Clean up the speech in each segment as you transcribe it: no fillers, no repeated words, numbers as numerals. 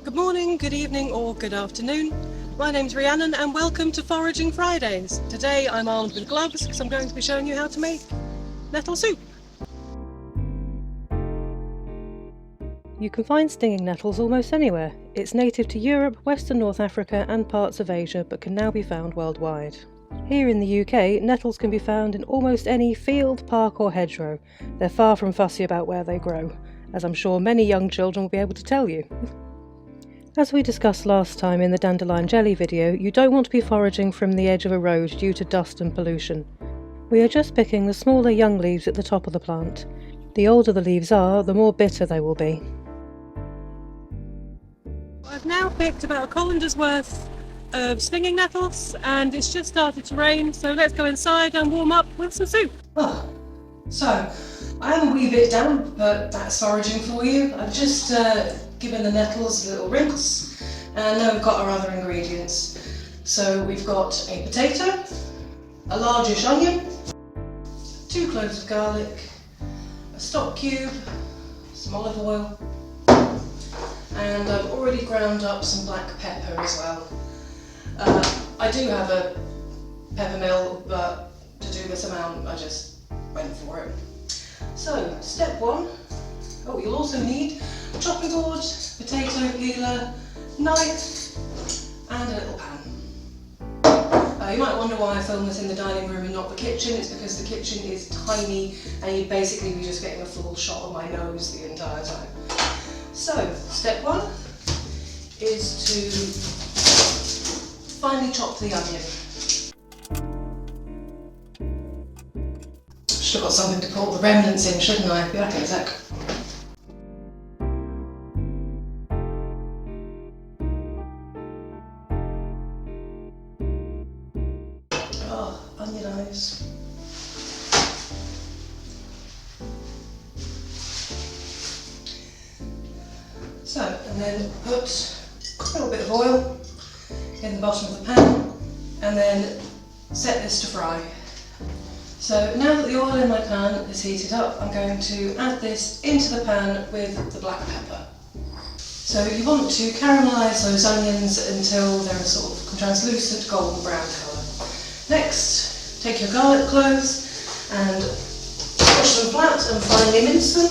Good morning, good evening or good afternoon. My name's Rhiannon and welcome to Foraging Fridays. Today I'm armed with gloves because I'm going to be showing you how to make nettle soup. You can find stinging nettles almost anywhere. It's native to Europe, Western North Africa and parts of Asia, but can now be found worldwide. Here in the UK, nettles can be found in almost any field, park or hedgerow. They're far from fussy about where they grow, as I'm sure many young children will be able to tell you. As we discussed last time in the dandelion jelly video, you don't want to be foraging from the edge of a road due to dust and pollution. We are just picking the smaller young leaves at the top of the plant. The older the leaves are, the more bitter they will be. I've now picked about a colander's worth of stinging nettles and it's just started to rain, so let's go inside and warm up with some soup. So I am a wee bit damp, but that's foraging for you. I've just given the nettles a little rinse and now we've got our other ingredients. So we've got a potato, a largish onion, 2 cloves of garlic, a stock cube, some olive oil, and I've already ground up some black pepper as well. I do have a pepper mill, but to do this amount I just went for it. So step 1, you'll also need a chopping board, potato peeler, knife and a little pan. You might wonder why I film this in the dining room and not the kitchen. It's because the kitchen is tiny and you'd basically be just getting a full shot of my nose the entire time. So step 1 is to finely chop the onion. Should have got something to put the remnants in, shouldn't I? Be back in a sec. Onion eyes. So, and then put a little bit of oil in the bottom of the pan and then set this to fry. So now that the oil in my pan is heated up, I'm going to add this into the pan with the black pepper. So you want to caramelise those onions until they're a sort of translucent golden brown colour. Next, take your garlic cloves and push them flat and finely mince them.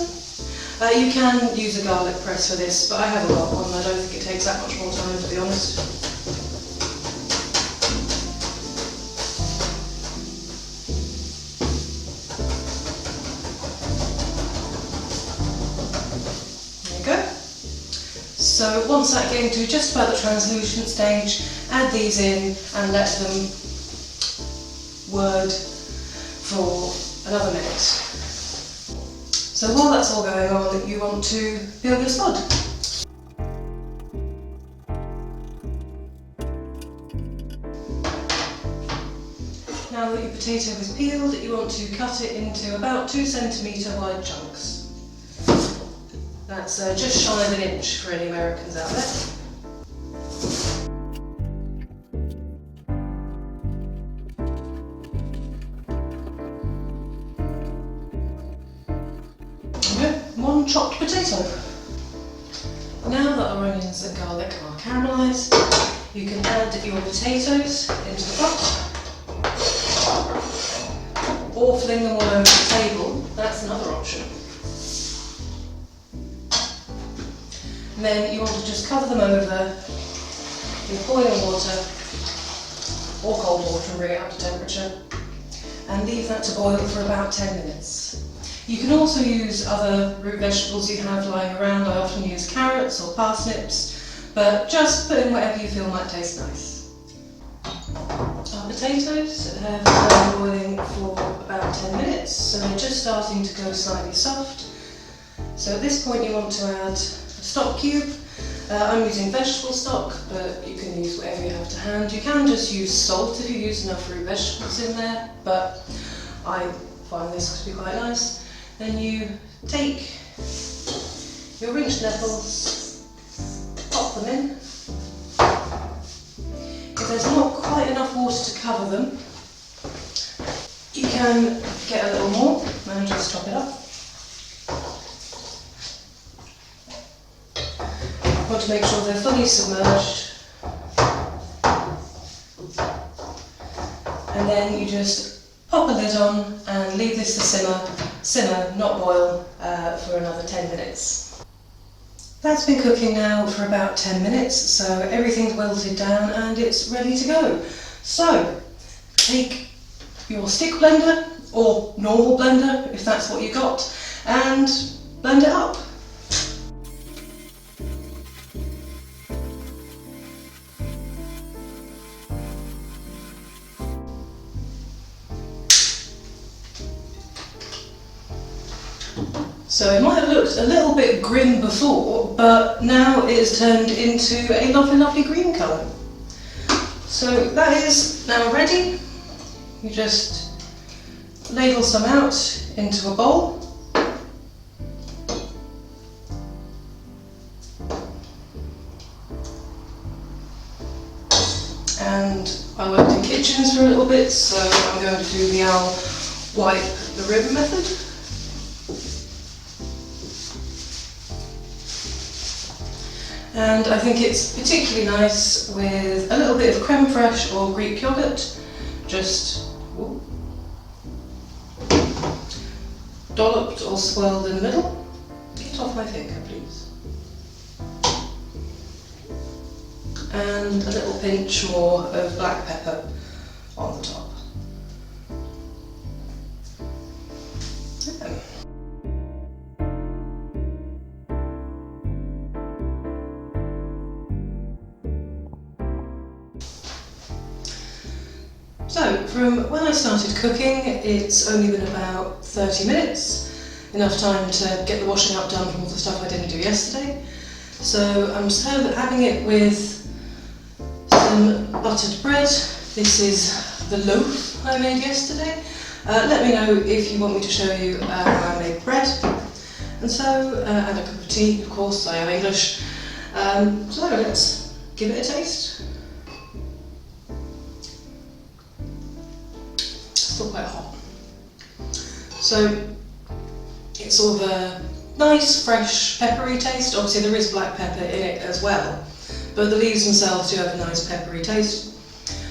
You can use a garlic press for this, but I haven't got one. I don't think it takes that much more time, to be honest. So once that getting to just about the translucent stage, add these in and let them word for another minute. So while that's all going on, you want to peel your spud. Now that your potato is peeled, you want to cut it into about 2 cm wide chunks. That's just shy of 1 inch for any Americans out there. Okay, 1 chopped potato. Now that our onions and garlic are caramelised, you can add your potatoes into the pot or fling them all over the table. That's another option. And then you want to just cover them over with boiling water or cold water and bring it up to temperature and leave that to boil for about 10 minutes. You can also use other root vegetables you have lying around. I often use carrots or parsnips, but just put in whatever you feel might taste nice. Our potatoes have been boiling for about 10 minutes, so they're just starting to go slightly soft. So at this point you want to add stock cube. I'm using vegetable stock, but you can use whatever you have to hand. You can just use salt if you use enough root vegetables in there, but I find this to be quite nice. Then you take your rinsed nettles, pop them in. If there's not quite enough water to cover them, you can get a little more and just top it up. You want to make sure they're fully submerged. And then you just pop a lid on and leave this to simmer, not boil, for another 10 minutes. That's been cooking now for about 10 minutes, so everything's wilted down and it's ready to go. So, take your stick blender, or normal blender if that's what you got, and blend it up. So it might have looked a little bit grim before, but now it has turned into a lovely, lovely green colour. So that is now ready. You just ladle some out into a bowl. And I worked in kitchens for a little bit, so I'm going to do the I'll wipe the ribbon method. And I think it's particularly nice with a little bit of creme fraiche or Greek yogurt. Just dolloped or swirled in the middle. Get off my finger, please. And a little pinch more of black pepper on the top. So, from when I started cooking, it's only been about 30 minutes, enough time to get the washing up done from all the stuff I didn't do yesterday. So I'm having it with some buttered bread. This is the loaf I made yesterday. Let me know if you want me to show you how I make bread. And so, and a cup of tea, of course, I am English. So let's give it a taste. Still quite hot. So it's sort of a nice, fresh, peppery taste. Obviously there is black pepper in it as well, but the leaves themselves do have a nice peppery taste.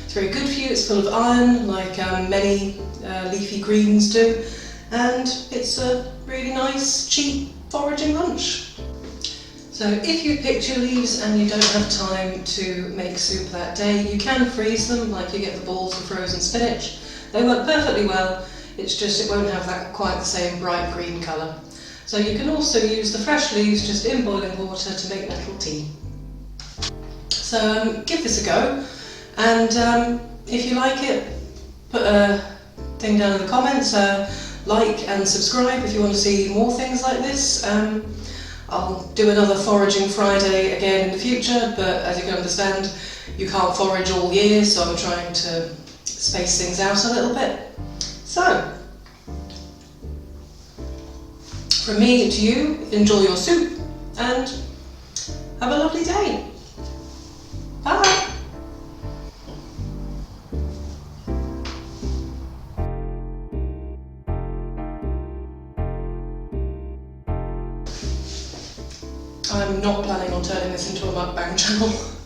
It's very good for you, it's full of iron, like many leafy greens do, and it's a really nice, cheap foraging lunch. So if you picked your leaves and you don't have time to make soup that day, you can freeze them, like you get the balls of frozen spinach. They work perfectly well, it's just it won't have that quite the same bright green colour. So you can also use the fresh leaves just in boiling water to make nettle tea. So give this a go, and if you like it, put a thing down in the comments, like and subscribe if you want to see more things like this. I'll do another Foraging Friday again in the future, but as you can understand, you can't forage all year, so I'm trying to space things out a little bit. So, from me to you, enjoy your soup and have a lovely day. Bye! I'm not planning on turning this into a mukbang channel.